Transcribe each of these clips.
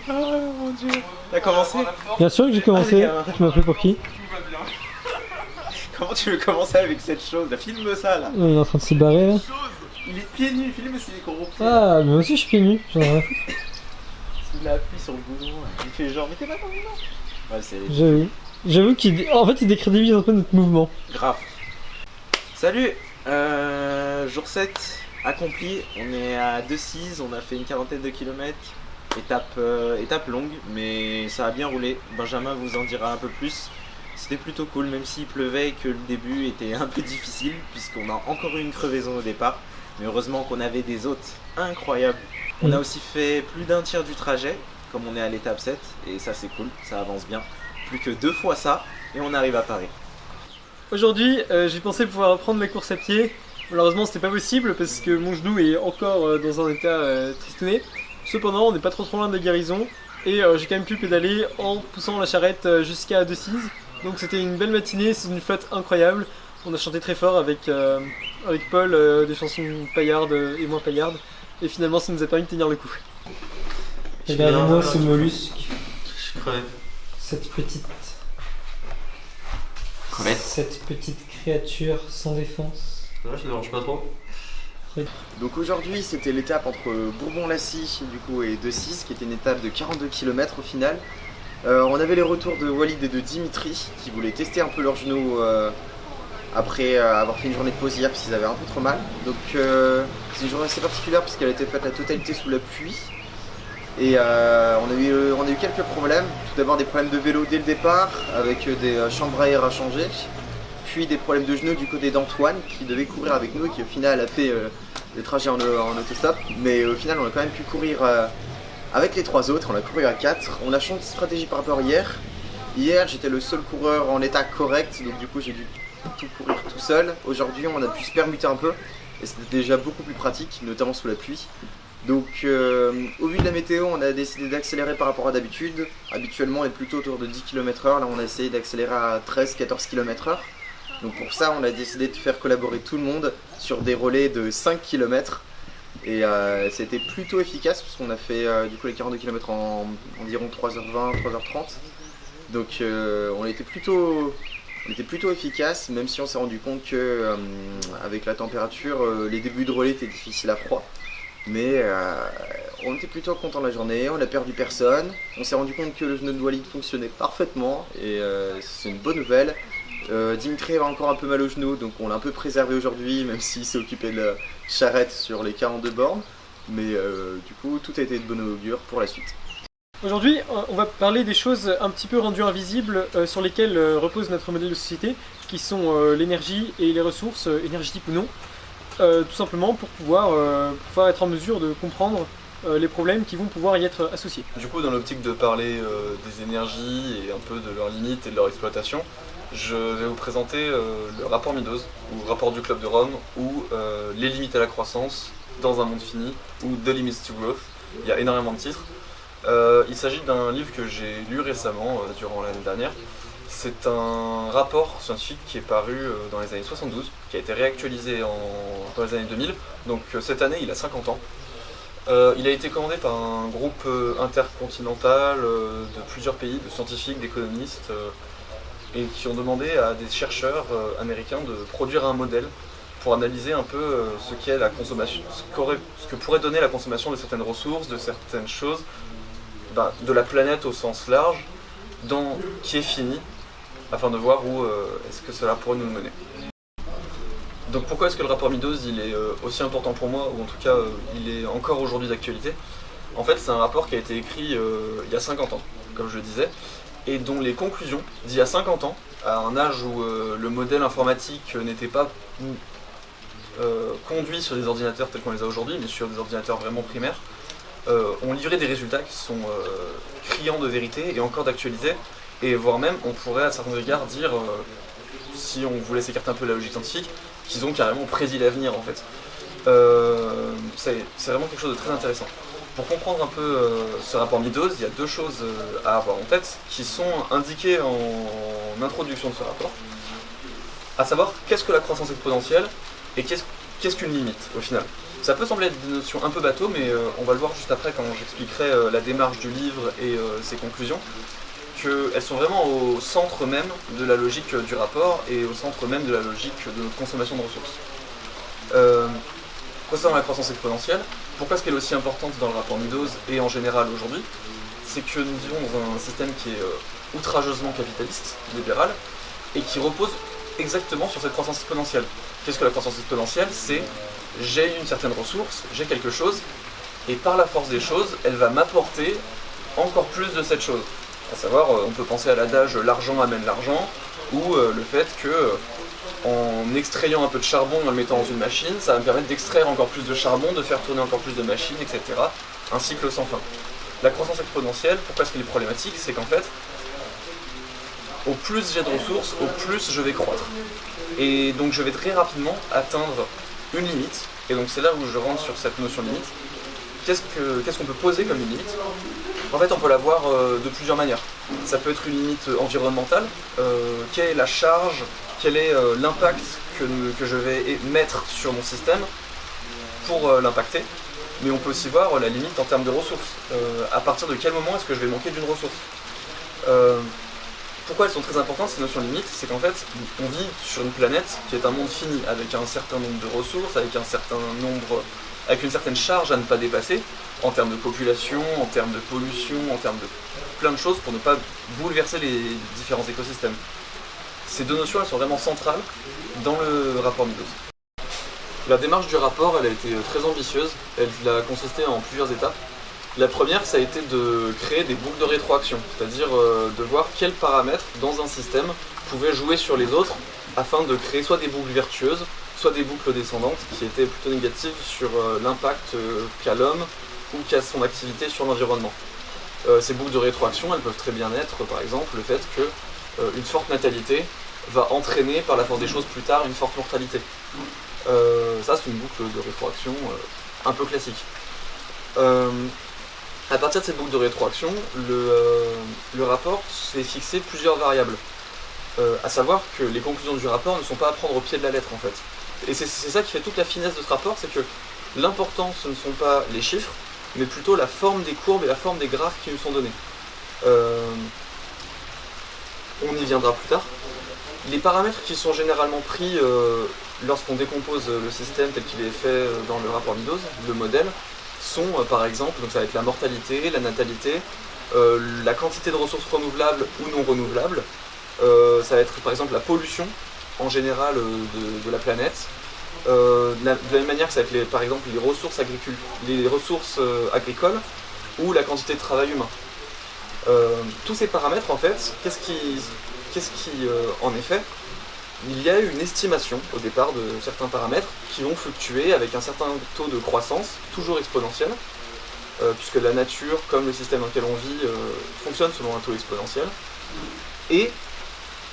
Oh mon dieu. T'as commencé? Bien sûr que j'ai commencé. Ah, Tu m'as pris pour qui? Comment tu veux commencer avec cette chose? Filme ça là. Il est en train de se barrer là. Il est pieds nus, filme s'il est corrompu. Ah, mais moi aussi je suis pieds nus. J'en ai rien à foutre. Il appuie sur le bouton, il fait genre, mettez pas dans le bouton. Ouais, c'est J'avoue en fait il décrédibilise un peu notre mouvement. grave. Salut, jour 7 accompli. On est à 2-6, on a fait une quarantaine de kilomètres. Étape longue, mais ça a bien roulé. Benjamin vous en dira un peu plus. C'était plutôt cool, même s'il pleuvait et que le début était un peu difficile, puisqu'on a encore eu une crevaison au départ. Mais heureusement qu'on avait des hôtes incroyables. On a aussi fait plus d'un tiers du trajet, comme on est à l'étape 7, et ça c'est cool, ça avance bien. Plus que 2 fois ça, et on arrive à Paris. Aujourd'hui j'ai pensé pouvoir reprendre mes courses à pied. Malheureusement c'était pas possible parce que mon genou est encore dans un état tristouné. Cependant on n'est pas trop loin de la guérison. Et j'ai quand même pu pédaler en poussant la charrette jusqu'à 2-6. Donc c'était une belle matinée, c'est une fête incroyable. On a chanté très fort avec Paul des chansons paillardes et moins paillardes. Et finalement ça nous a permis de tenir le coup. Et derrière moi ce mollusque. Je suis crevé. Cette petite créature sans défense. Ouais, je ne dérange pas trop. Donc aujourd'hui c'était l'étape entre Bourbon-Lacy du coup et 2-6 qui était une étape de 42 km au final. On avait les retours de Walid et de Dimitri qui voulaient tester un peu leurs genoux après avoir fait une journée de pause hier parce qu'ils avaient un peu trop mal. Donc c'est une journée assez particulière puisqu'elle a été faite la totalité sous la pluie. Et on a eu quelques problèmes. Tout d'abord des problèmes de vélo dès le départ avec des chambres à air à changer. Puis des problèmes de genoux du côté d'Antoine qui devait courir avec nous et qui au final a fait le trajet en autostop. Mais au final on a quand même pu courir avec les 3 autres, on a couru à 4. On a changé de stratégie par rapport à hier. Hier j'étais le seul coureur en état correct, donc du coup j'ai dû tout courir tout seul. Aujourd'hui on a pu se permuter un peu et c'était déjà beaucoup plus pratique, notamment sous la pluie. Donc au vu de la météo on a décidé d'accélérer par rapport à d'habitude. Habituellement on est plutôt autour de 10 km/h, là on a essayé d'accélérer à 13-14 km/h. Donc pour ça on a décidé de faire collaborer tout le monde sur des relais de 5 km. Et c'était plutôt efficace parce qu'on a fait du coup les 42 km en environ 3h20, 3h30. Donc on était plutôt efficace, même si on s'est rendu compte que avec la température, les débuts de relais étaient difficiles à froid. Mais on était plutôt content de la journée, on n'a perdu personne. On s'est rendu compte que le genou de Walid fonctionnait parfaitement et c'est une bonne nouvelle. Dimitri avait encore un peu mal au genou, donc on l'a un peu préservé aujourd'hui, même s'il s'est occupé de la charrette sur les 42 bornes. Mais du coup, tout a été de bon augure pour la suite. Aujourd'hui, on va parler des choses un petit peu rendues invisibles sur lesquelles repose notre modèle de société, qui sont l'énergie et les ressources, énergétiques ou non. Tout simplement pour pouvoir être en mesure de comprendre les problèmes qui vont pouvoir y être associés. Du coup, dans l'optique de parler des énergies et un peu de leurs limites et de leur exploitation, je vais vous présenter le rapport Meadows, ou le rapport du Club de Rome, ou les limites à la croissance dans un monde fini, ou The Limits to Growth. Il y a énormément de titres. Il s'agit d'un livre que j'ai lu récemment, durant l'année dernière. C'est un rapport scientifique qui est paru dans les années 72, qui a été réactualisé dans les années 2000. Donc cette année, il a 50 ans. Il a été commandé par un groupe intercontinental de plusieurs pays, de scientifiques, d'économistes, et qui ont demandé à des chercheurs américains de produire un modèle pour analyser un peu ce qu'est la consommation, ce que pourrait donner la consommation de certaines ressources, de certaines choses, de la planète au sens large, qui est finie, afin de voir où est-ce que cela pourrait nous mener. Donc pourquoi est-ce que le rapport Meadows il est aussi important pour moi, ou en tout cas il est encore aujourd'hui d'actualité? En fait c'est un rapport qui a été écrit il y a 50 ans, comme je le disais, et dont les conclusions d'il y a 50 ans, à un âge où le modèle informatique n'était pas conduit sur des ordinateurs tels qu'on les a aujourd'hui, mais sur des ordinateurs vraiment primaires, ont livré des résultats qui sont criants de vérité et encore d'actualité, et voire même on pourrait à certains égards dire, si on voulait s'écarter un peu de la logique scientifique, qu'ils ont carrément prédit l'avenir en fait. C'est vraiment quelque chose de très intéressant. Pour comprendre un peu ce rapport Meadows, il y a 2 choses à avoir en tête qui sont indiquées en introduction de ce rapport, à savoir qu'est-ce que la croissance exponentielle et qu'est-ce qu'une limite au final. Ça peut sembler être des notions un peu bateau, mais on va le voir juste après quand j'expliquerai la démarche du livre et ses conclusions, qu'elles sont vraiment au centre même de la logique du rapport et au centre même de la logique de notre consommation de ressources. Concernant la croissance exponentielle, pourquoi est-ce qu'elle est aussi importante dans le rapport Meadows et en général aujourd'hui? C'est que nous vivons dans un système qui est outrageusement capitaliste, libéral, et qui repose exactement sur cette croissance exponentielle. Qu'est-ce que la croissance exponentielle? C'est j'ai une certaine ressource, j'ai quelque chose, et par la force des choses, elle va m'apporter encore plus de cette chose. À savoir, on peut penser à l'adage l'argent amène l'argent, ou le fait que en extrayant un peu de charbon et en le mettant dans une machine, ça va me permettre d'extraire encore plus de charbon, de faire tourner encore plus de machines, etc. Un cycle sans fin. La croissance exponentielle, pourquoi est-ce qu'elle est problématique? C'est qu'en fait, au plus j'ai de ressources, au plus je vais croître. Et donc je vais très rapidement atteindre une limite, et donc c'est là où je rentre sur cette notion de limite. Qu'est-ce qu'on peut poser comme une limite? En fait, on peut la voir de plusieurs manières. Ça peut être une limite environnementale. Quelle est la charge, quel est l'impact que je vais mettre sur mon système pour l'impacter. Mais on peut aussi voir la limite en termes de ressources. À partir de quel moment est-ce que je vais manquer d'une ressource? Pourquoi elles sont très importantes ces notions de limites? C'est qu'en fait, on vit sur une planète qui est un monde fini, avec un certain nombre de ressources, avec une certaine charge à ne pas dépasser, en termes de population, en termes de pollution, en termes de plein de choses pour ne pas bouleverser les différents écosystèmes. Ces deux notions, elles sont vraiment centrales dans le rapport Meadows. La démarche du rapport, elle a été très ambitieuse, elle a consisté en plusieurs étapes. La première, ça a été de créer des boucles de rétroaction, c'est-à-dire de voir quels paramètres dans un système pouvaient jouer sur les autres afin de créer soit des boucles vertueuses, soit des boucles descendantes qui étaient plutôt négatives sur l'impact qu'a l'homme ou qu'a son activité sur l'environnement. Ces boucles de rétroaction, elles peuvent très bien être, par exemple, le fait qu'une forte natalité va entraîner par la force des choses plus tard une forte mortalité. Ça, c'est une boucle de rétroaction un peu classique. À partir de cette boucle de rétroaction, le rapport s'est fixé plusieurs variables. À savoir que les conclusions du rapport ne sont pas à prendre au pied de la lettre en fait. Et c'est ça qui fait toute la finesse de ce rapport, c'est que l'important ce ne sont pas les chiffres, mais plutôt la forme des courbes et la forme des graphes qui nous sont donnés. On y viendra plus tard. Les paramètres qui sont généralement pris lorsqu'on décompose le système tel qu'il est fait dans le rapport Meadows, le modèle, sont par exemple, donc ça va être la mortalité, la natalité, la quantité de ressources renouvelables ou non renouvelables, ça va être par exemple la pollution en général de la planète, de la même manière que ça va être par exemple les ressources agricoles ou la quantité de travail humain. Tous ces paramètres en fait, qu'est-ce qui en effet, il y a une estimation au départ de certains paramètres qui vont fluctuer avec un certain taux de croissance, toujours exponentiel, puisque la nature, comme le système dans lequel on vit, fonctionne selon un taux exponentiel. Et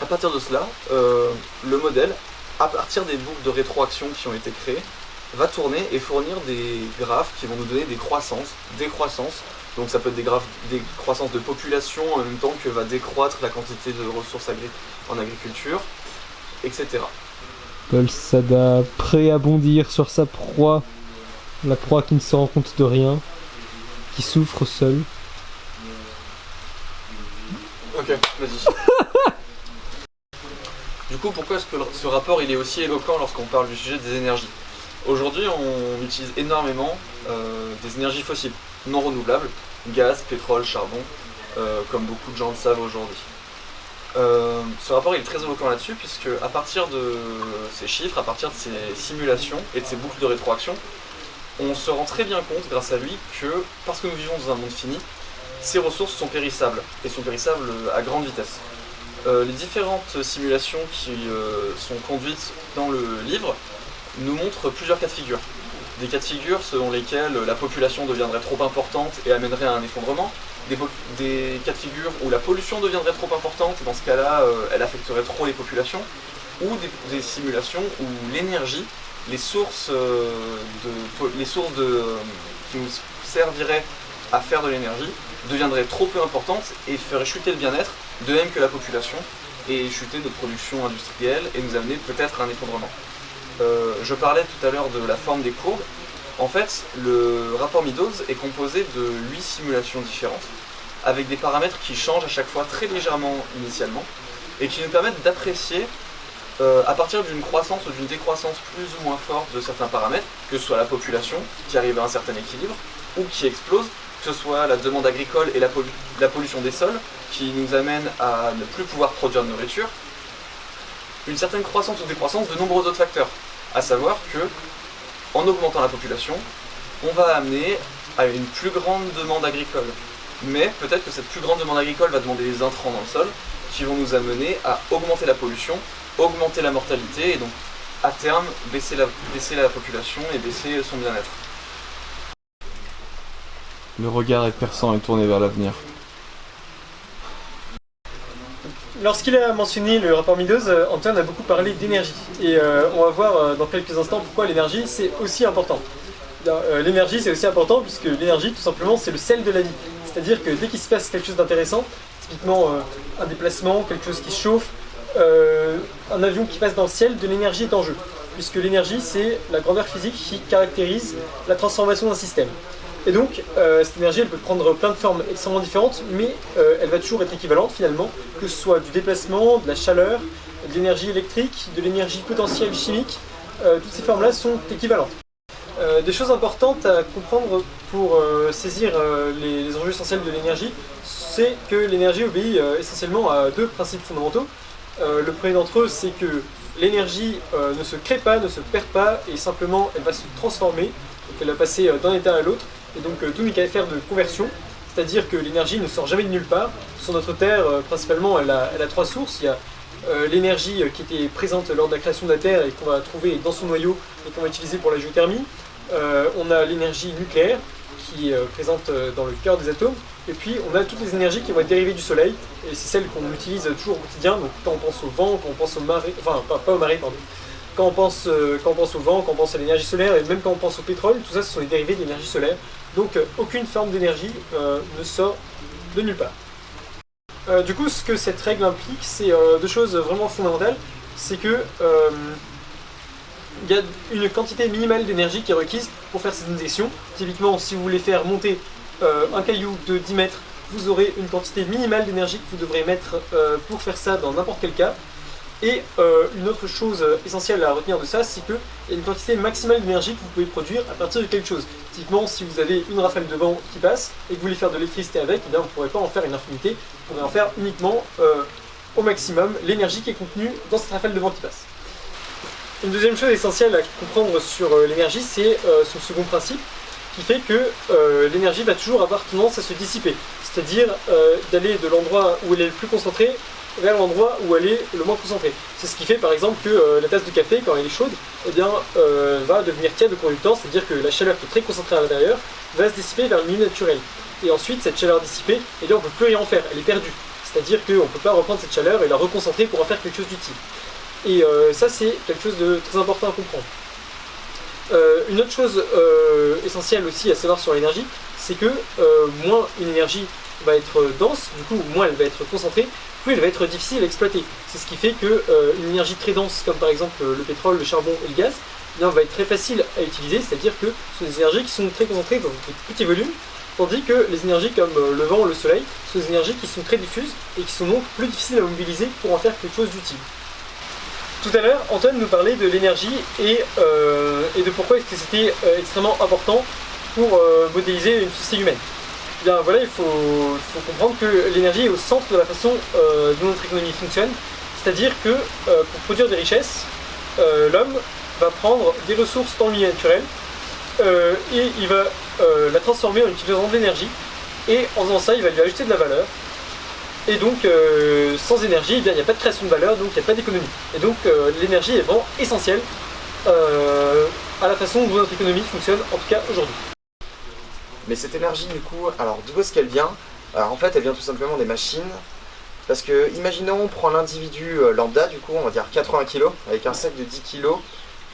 à partir de cela, le modèle, à partir des boucles de rétroaction qui ont été créées, va tourner et fournir des graphes qui vont nous donner des croissances, décroissances. Donc ça peut être des croissances de population en même temps que va décroître la quantité de ressources en agriculture, etc. Paul Sada, prêt à bondir sur sa proie, la proie qui ne se rend compte de rien, qui souffre seul. Ok, vas-y. Du coup, pourquoi est-ce que ce rapport il est aussi éloquent lorsqu'on parle du sujet des énergies? Aujourd'hui, on utilise énormément des énergies fossiles, non renouvelables, gaz, pétrole, charbon, comme beaucoup de gens le savent aujourd'hui. Ce rapport il est très éloquent là-dessus, puisque à partir de ces chiffres, à partir de ces simulations et de ces boucles de rétroaction, on se rend très bien compte, grâce à lui, que parce que nous vivons dans un monde fini, ces ressources sont périssables, et sont périssables à grande vitesse. Les différentes simulations qui sont conduites dans le livre nous montrent plusieurs cas de figure. Des cas de figure selon lesquels la population deviendrait trop importante et amènerait à un effondrement, des cas de figure où la pollution deviendrait trop importante et dans ce cas-là elle affecterait trop les populations, ou des simulations où l'énergie, les sources qui nous serviraient à faire de l'énergie deviendraient trop peu importantes et feraient chuter le bien-être, de même que la population, et chuter notre production industrielle et nous amener peut-être à un effondrement. Je parlais tout à l'heure de la forme des courbes. En fait, le rapport Meadows est composé de 8 simulations différentes, avec des paramètres qui changent à chaque fois très légèrement initialement, et qui nous permettent d'apprécier, à partir d'une croissance ou d'une décroissance plus ou moins forte de certains paramètres, que ce soit la population qui arrive à un certain équilibre, ou qui explose, que ce soit la demande agricole et la pollution des sols, qui nous amène à ne plus pouvoir produire de nourriture, une certaine croissance ou décroissance de nombreux autres facteurs, à savoir que, en augmentant la population, on va amener à une plus grande demande agricole. Mais peut-être que cette plus grande demande agricole va demander des intrants dans le sol, qui vont nous amener à augmenter la pollution, augmenter la mortalité, et donc à terme baisser la population et baisser son bien-être. Le regard est perçant et tourné vers l'avenir. Lorsqu'il a mentionné le rapport Meadows, Antoine a beaucoup parlé d'énergie. Et on va voir dans quelques instants pourquoi l'énergie c'est aussi important. L'énergie c'est aussi important puisque l'énergie tout simplement c'est le sel de la vie. C'est-à-dire que dès qu'il se passe quelque chose d'intéressant, typiquement un déplacement, quelque chose qui se chauffe, un avion qui passe dans le ciel, de l'énergie est en jeu. Puisque l'énergie c'est la grandeur physique qui caractérise la transformation d'un système. Et donc, cette énergie, elle peut prendre plein de formes extrêmement différentes, mais elle va toujours être équivalente finalement, que ce soit du déplacement, de la chaleur, de l'énergie électrique, de l'énergie potentielle chimique, toutes ces formes-là sont équivalentes. Des choses importantes à comprendre pour saisir les enjeux essentiels de l'énergie, c'est que l'énergie obéit essentiellement à deux principes fondamentaux. Le premier d'entre eux, c'est que l'énergie ne se crée pas, ne se perd pas, et simplement elle va se transformer, donc elle va passer d'un état à l'autre. Et donc tout n'est qu'à faire de conversion, c'est-à-dire que l'énergie ne sort jamais de nulle part. Sur notre Terre, principalement, elle a trois sources. Il y a l'énergie qui était présente lors de la création de la Terre et qu'on va trouver dans son noyau et qu'on va utiliser pour la géothermie. On a l'énergie nucléaire qui est présente dans le cœur des atomes. Et puis on a toutes les énergies qui vont être dérivées du Soleil, et c'est celles qu'on utilise toujours au quotidien. Donc quand on pense au vent, quand on pense aux marées, enfin pas aux marées, pardon. Quand on pense au vent, quand on pense à l'énergie solaire, et même quand on pense au pétrole, tout ça ce sont les dérivés de l'énergie solaire. Donc aucune forme d'énergie ne sort de nulle part. Du coup, ce que cette règle implique, c'est deux choses vraiment fondamentales. C'est que il y a une quantité minimale d'énergie qui est requise pour faire ces injections. Typiquement, si vous voulez faire monter un caillou de 10 mètres, vous aurez une quantité minimale d'énergie que vous devrez mettre pour faire ça dans n'importe quel cas. Et une autre chose essentielle à retenir de ça, c'est qu'il y a une quantité maximale d'énergie que vous pouvez produire à partir de quelque chose. Typiquement, si vous avez une rafale de vent qui passe et que vous voulez faire de l'électricité avec, eh bien, vous ne pourrez pas en faire une infinité, vous pourrez en faire uniquement au maximum l'énergie qui est contenue dans cette rafale de vent qui passe. Une deuxième chose essentielle à comprendre sur l'énergie, c'est son second principe, qui fait que l'énergie va toujours avoir tendance à se dissiper, c'est-à-dire d'aller de l'endroit où elle est le plus concentrée vers l'endroit où elle est le moins concentrée. C'est ce qui fait par exemple que la tasse de café, quand elle est chaude, eh bien, va devenir tiède au cours du temps, c'est-à-dire que la chaleur qui est très concentrée à l'intérieur va se dissiper vers le milieu naturel. Et ensuite, cette chaleur dissipée, eh bien, on ne peut plus rien en faire, elle est perdue. C'est-à-dire qu'on ne peut pas reprendre cette chaleur et la reconcentrer pour en faire quelque chose d'utile. Et ça, c'est quelque chose de très important à comprendre. Une autre chose essentielle aussi à savoir sur l'énergie, c'est que moins une énergie va être dense, du coup moins elle va être concentrée, plus elle va être difficile à exploiter. C'est ce qui fait que une énergie très dense, comme par exemple le pétrole, le charbon et le gaz, eh bien, va être très facile à utiliser, c'est-à-dire que ce sont des énergies qui sont très concentrées dans de petits volumes, tandis que les énergies comme le vent ou le soleil sont des énergies qui sont très diffuses et qui sont donc plus difficiles à mobiliser pour en faire quelque chose d'utile. Tout à l'heure, Antoine nous parlait de l'énergie et de pourquoi est-ce que c'était extrêmement important pour modéliser une société humaine. Eh bien voilà, il faut comprendre que l'énergie est au centre de la façon dont notre économie fonctionne, c'est-à-dire que pour produire des richesses, l'homme va prendre des ressources dans le milieu naturel et il va la transformer en utilisant de l'énergie, et en faisant ça, il va lui ajouter de la valeur. Et donc, sans énergie, eh bien, il n'y a pas de création de valeur, donc il n'y a pas d'économie. Et donc, l'énergie est vraiment essentielle à la façon dont notre économie fonctionne, en tout cas aujourd'hui. Mais cette énergie, du coup, alors d'où est-ce qu'elle vient? Alors en fait, elle vient tout simplement des machines. Parce que, imaginons, on prend l'individu lambda, du coup, on va dire 80 kg, avec un sac de 10 kg,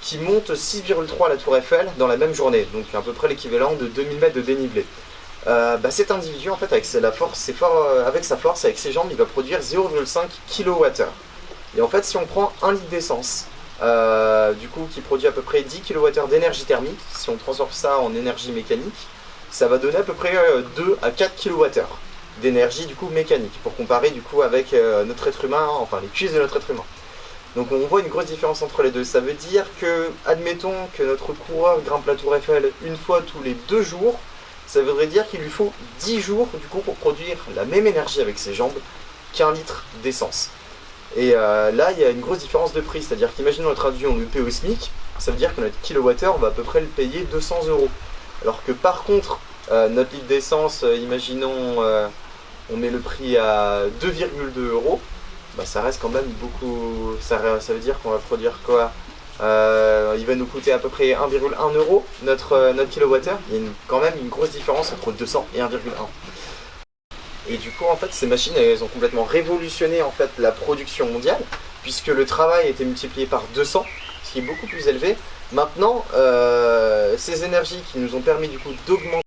qui monte 6,3 à la tour Eiffel dans la même journée, donc à peu près l'équivalent de 2000 mètres de dénivelé. Cet individu, en fait, avec sa force, avec ses jambes, il va produire 0,5 kWh. Et en fait, si on prend 1 litre d'essence, du coup qui produit à peu près 10 kWh d'énergie thermique. Si on transforme ça en énergie mécanique, ça va donner à peu près 2 à 4 kWh d'énergie du coup mécanique, pour comparer du coup avec notre être humain, enfin les cuisses de notre être humain. Donc on voit une grosse différence entre les deux. Ça veut dire que, admettons que notre coureur grimpe la tour Eiffel une fois tous les 2 jours, ça voudrait dire qu'il lui faut 10 jours du coup pour produire la même énergie avec ses jambes qu'un litre d'essence. Et là il y a une grosse différence de prix, c'est-à-dire qu'imaginons on le traduit en EP au SMIC, ça veut dire que notre kilowattheure va à peu près le payer 200 €. Alors que par contre notre litre d'essence, imaginons on met le prix à 2,2 €, bah, ça reste quand même beaucoup. Ça veut dire qu'on va produire quoi? Il va nous coûter à peu près 1,1 € notre kilowattheure. Il y a quand même une grosse différence entre 200 et 1,1. Et du coup en fait ces machines elles ont complètement révolutionné en fait la production mondiale, puisque le travail a été multiplié par 200, ce qui est beaucoup plus élevé. Maintenant ces énergies qui nous ont permis du coup d'augmenter